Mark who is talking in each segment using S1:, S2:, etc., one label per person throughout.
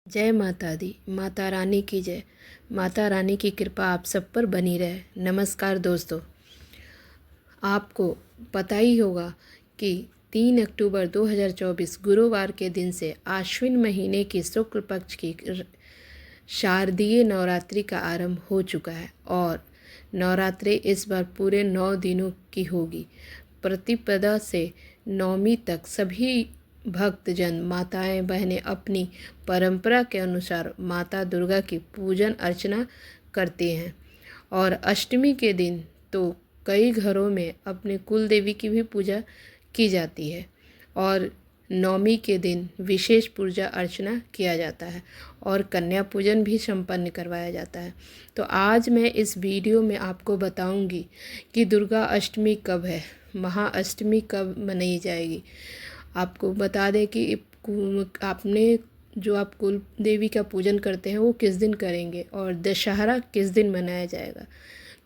S1: जय माता दी। माता रानी की जय। माता रानी की कृपा आप सब पर बनी रहे। नमस्कार दोस्तों, आपको पता ही होगा कि 3 अक्टूबर 2024 गुरुवार के दिन से आश्विन महीने की शुक्ल पक्ष की शारदीय नवरात्रि का आरंभ हो चुका है और नवरात्रि इस बार पूरे 9 दिनों की होगी। प्रतिपदा से नवमी तक सभी भक्तजन, माताएं, बहनें अपनी परंपरा के अनुसार माता दुर्गा की पूजन अर्चना करती हैं और अष्टमी के दिन तो कई घरों में अपने कुल देवी की भी पूजा की जाती है और नवमी के दिन विशेष पूजा अर्चना किया जाता है और कन्या पूजन भी संपन्न करवाया जाता है। तो आज मैं इस वीडियो में आपको बताऊंगी कि दुर्गा अष्टमी कब है, महाअष्टमी कब मनाई जाएगी। आपको बता दें कि आपने जो आप कुल देवी का पूजन करते हैं वो किस दिन करेंगे और दशहरा किस दिन मनाया जाएगा।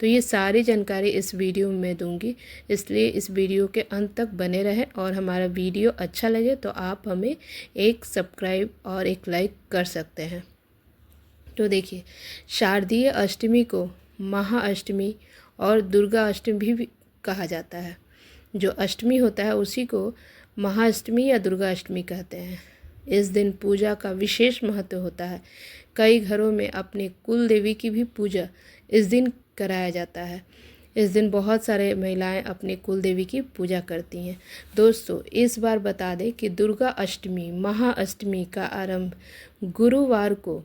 S1: तो ये सारी जानकारी इस वीडियो में दूंगी, इसलिए इस वीडियो के अंत तक बने रहें और हमारा वीडियो अच्छा लगे तो आप हमें एक सब्सक्राइब और एक लाइक कर सकते हैं। तो देखिए, शारदीय अष्टमी को महाअष्टमी और दुर्गा अष्टमी भी कहा जाता है। जो अष्टमी होता है उसी को महाअष्टमी या दुर्गा अष्टमी कहते हैं। इस दिन पूजा का विशेष महत्व होता है। कई घरों में अपने कुल देवी की भी पूजा इस दिन कराया जाता है। इस दिन बहुत सारे महिलाएं अपने कुल देवी की पूजा करती हैं। दोस्तों, इस बार बता दें कि दुर्गा अष्टमी महाअष्टमी का आरंभ गुरुवार को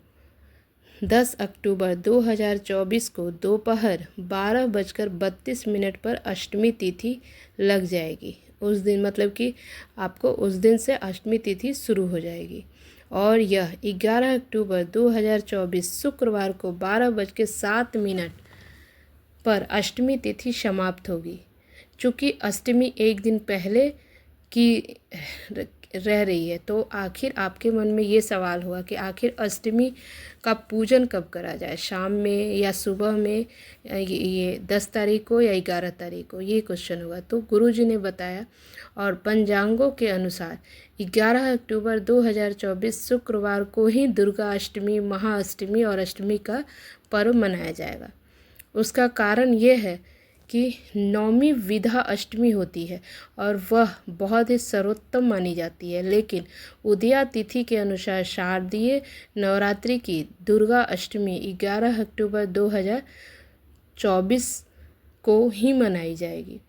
S1: 10 अक्टूबर 2024 को दोपहर 12:32 पर अष्टमी तिथि लग जाएगी। उस दिन मतलब कि आपको उस दिन से अष्टमी तिथि शुरू हो जाएगी और यह 11 अक्टूबर 2024 शुक्रवार को 12:07 पर अष्टमी तिथि समाप्त होगी। चूँकि अष्टमी एक दिन पहले की रह रही है तो आखिर आपके मन में ये सवाल हुआ कि आखिर अष्टमी का पूजन कब करा जाए, शाम में या सुबह में, ये 10 तारीख को या 11 तारीख को, ये क्वेश्चन हुआ। तो गुरुजी ने बताया और पंचांगों के अनुसार 11 अक्टूबर 2024 शुक्रवार को ही दुर्गा अष्टमी, महाअष्टमी और अष्टमी का पर्व मनाया जाएगा। उसका कारण ये है कि नौमी विधा अष्टमी होती है और वह बहुत ही सर्वोत्तम मानी जाती है, लेकिन उदया तिथि के अनुसार शारदीय नवरात्रि की दुर्गा अष्टमी 11 अक्टूबर 2024 को ही मनाई जाएगी।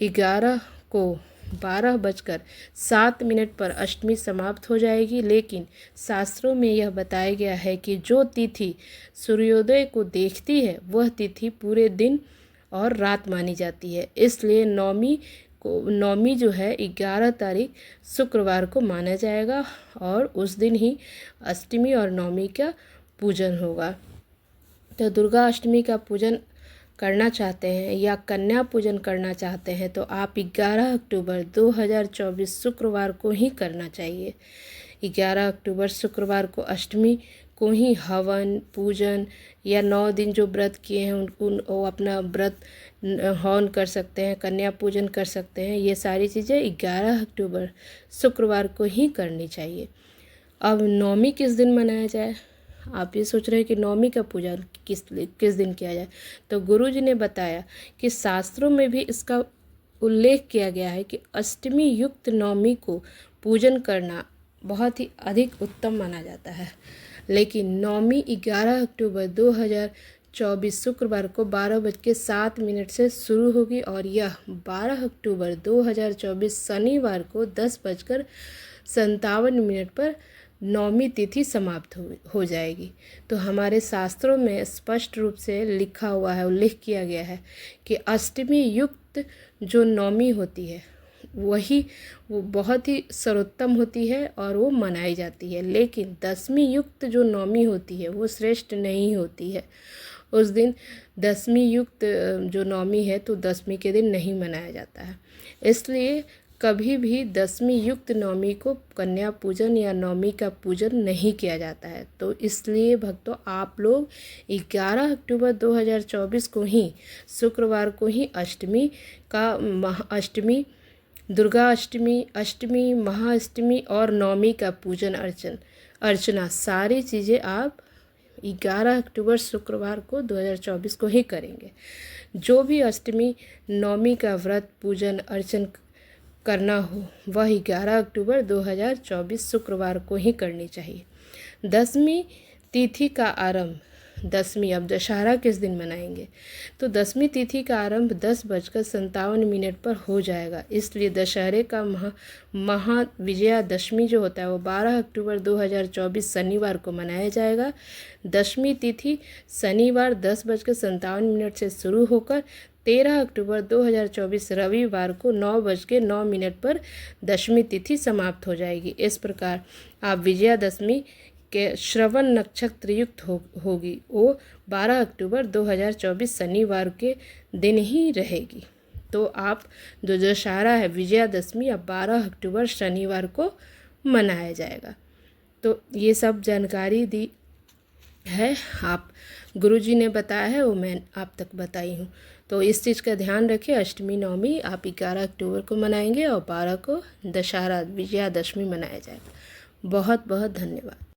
S1: 11 को 12:07 पर अष्टमी समाप्त हो जाएगी, लेकिन शास्त्रों में यह बताया गया है कि जो तिथि सूर्योदय को देखती है वह तिथि पूरे दिन और रात मानी जाती है। इसलिए नौमी जो है 11 तारीख शुक्रवार को माना जाएगा और उस दिन ही अष्टमी और नौमी का पूजन होगा। तो दुर्गा अष्टमी का पूजन करना चाहते हैं या कन्या पूजन करना चाहते हैं तो आप 11 अक्टूबर 2024 शुक्रवार को ही करना चाहिए। 11 अक्टूबर शुक्रवार को अष्टमी को ही हवन पूजन या 9 दिन जो व्रत किए हैं वो अपना व्रत हवन कर सकते हैं, कन्या पूजन कर सकते हैं। ये सारी चीज़ें 11 अक्टूबर शुक्रवार को ही करनी चाहिए। अब नौमी किस दिन मनाया जाए? आप ये सोच रहे हैं कि नौमी का पूजा किस दिन किया जाए, तो गुरुजी ने बताया कि शास्त्रों में भी इसका उल्लेख किया गया है कि अष्टमी युक्त नौमी को पूजन करना बहुत ही अधिक उत्तम माना जाता है। लेकिन नौमी 11 अक्टूबर 2024 शुक्रवार को 12:07 से शुरू होगी और यह 12 अक्टूबर 2024 शनिवार को 10:57 पर नौमी तिथि समाप्त हो जाएगी। तो हमारे शास्त्रों में स्पष्ट रूप से लिखा हुआ है, उल्लेख किया गया है कि अष्टमी युक्त जो नौमी होती है वो बहुत ही सर्वोत्तम होती है और वो मनाई जाती है, लेकिन दशमी युक्त जो नौमी होती है वो श्रेष्ठ नहीं होती है। उस दिन दशमी युक्त जो नौमी है तो दशमी के दिन नहीं मनाया जाता है। इसलिए कभी भी दशमी युक्त नौमी को कन्या पूजन या नौमी का पूजन नहीं किया जाता है। तो इसलिए भक्तों, आप लोग 11 अक्टूबर 2024 को ही शुक्रवार को ही अष्टमी का दुर्गा अष्टमी, महाअष्टमी और नौमी का पूजन अर्चन अर्चना, सारी चीज़ें आप 11 अक्टूबर शुक्रवार को 2024 को ही करेंगे। जो भी अष्टमी नवमी का व्रत पूजन अर्चन करना हो वह 11 अक्टूबर 2024 शुक्रवार को ही करनी चाहिए। दसवीं तिथि का आरंभ, दसवीं, अब दशहरा किस दिन मनाएंगे, तो दसवीं तिथि का आरंभ 10:57 पर हो जाएगा। इसलिए दशहरे का महाविजयादशमी जो होता है वो 12 अक्टूबर 2024 शनिवार को मनाया जाएगा। दशमी तिथि शनिवार 10:57 से शुरू होकर 13 अक्टूबर 2024 रविवार को 9:09 पर दशमी तिथि समाप्त हो जाएगी। इस प्रकार आप विजयादशमी के श्रवण नक्षत्र युक्त होगी, वो 12 अक्टूबर 2024 शनिवार के दिन ही रहेगी। तो आप जो दशहरा है विजयादशमी अब 12 अक्टूबर शनिवार को मनाया जाएगा। तो ये सब जानकारी दी है, आप गुरुजी ने बताया है वो मैं आप तक बताई हूँ। तो इस चीज़ का ध्यान रखें, अष्टमी नवमी आप 11 अक्टूबर को मनाएंगे और 12 को दशहरा विजयादशमी मनाया जाएगा। बहुत बहुत धन्यवाद।